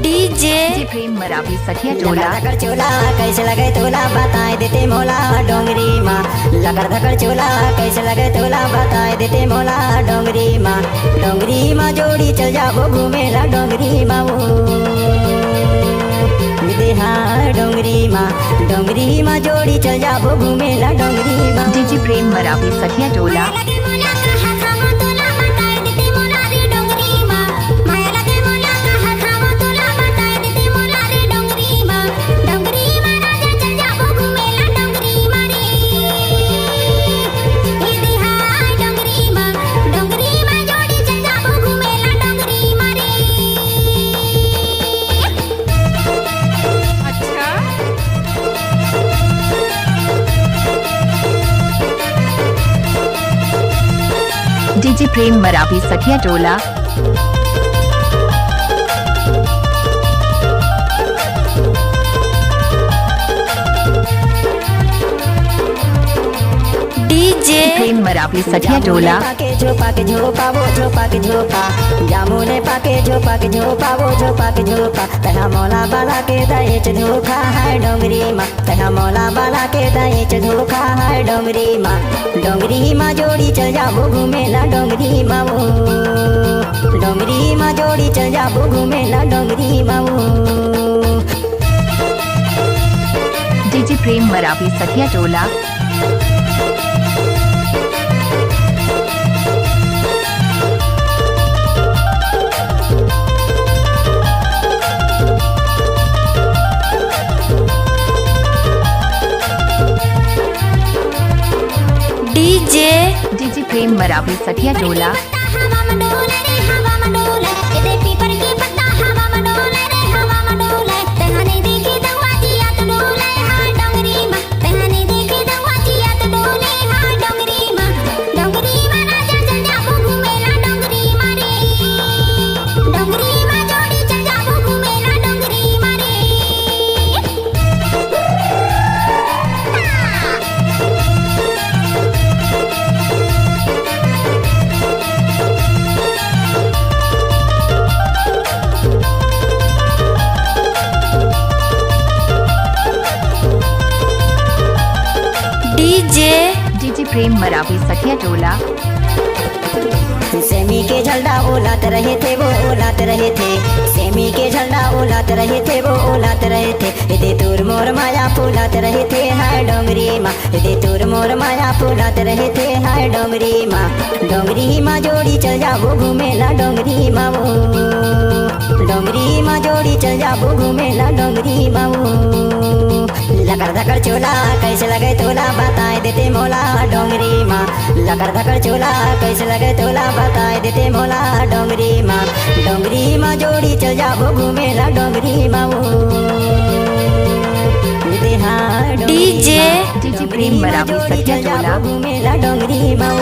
DJ प्रेम मरावी सखिया टोला। धकड़ चोला कैसे लगे तोला बताए देते मोला डोंगरी माँ। लकड़ धकड़ चोला कैसे लगे तोला बताए देते मोला डोंगरी माँ। डोंगरी माँ जोड़ी चल जाओ घूमेला डोंगरी माँ वो विदेहा डोंगरी माँ जोड़ी चल जाओ घूमेला डोंगरी माँ। डीजे प्रेम मरावी सखिया टोला। डीजे प्रेम मरावी सखिया टोला। डीजे प्रेम मरावी सखिया टोला। झोपा के झोपा वो झोपा के झोपा जामुने पाके झोपा के झोपा वो झोपा के झोपा तना मौला बाला के दहेज धोखा है डोंगरी माँ। तना मौला बाला के दहेज धोखा है डोंगरी माँ। डोंगरी माँ जोड़ी चल जाओ घूमेला डोंगरी माँ वो डोंगरी माँ जोड़ी चल जाओ घूमेला डोंगरी माँ वो। डीजे प्रेम मरावी सखिया टोला। डीजे प्रेम मरावी सखिया टोला। डीजे प्रेम मरावी सखिया टोला। सेमी के झंडा ओलात रहे थे वो ओलात रहे थे। सेमी के झंडा ओलात रहे थे वो ओलात रहे थे। दे तोर मोर माया फूलात रहे थे हाय डोंगरी माँ। दे तोर मोर माया फूलात रहे थे हाय डोंगरी माँ। डोंगरी माँ जोड़ी चल जाओ घूमेला डोंगरी माँ वो डोंगरी माँ जोड़ी चल जाओ घूमेला डोंगरी माँ वो। लकड़ धकड़ चोला कैसे लगे तोला बताए देते मोला डोंगरी माँ। लकड़ धकड़ चोला कैसे लगे तोला बताए देते मोला डोंगरी माँ। डोंगरी माँ जोड़ी चल जाओ घूमेला डोंगरी माँ वो डीजे प्रेम मरावी सखिया टोला। घूमेला डोंगरी माँ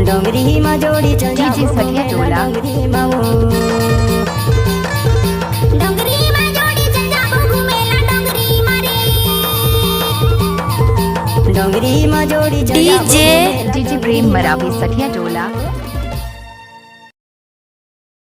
डोंगरी माँ जोड़ी चल जाओ डीजे सखिया टोला। डोंगरी माँ डोंगरी माँ जोड़ी डीजे प्रेम मरावी सखिया टोला।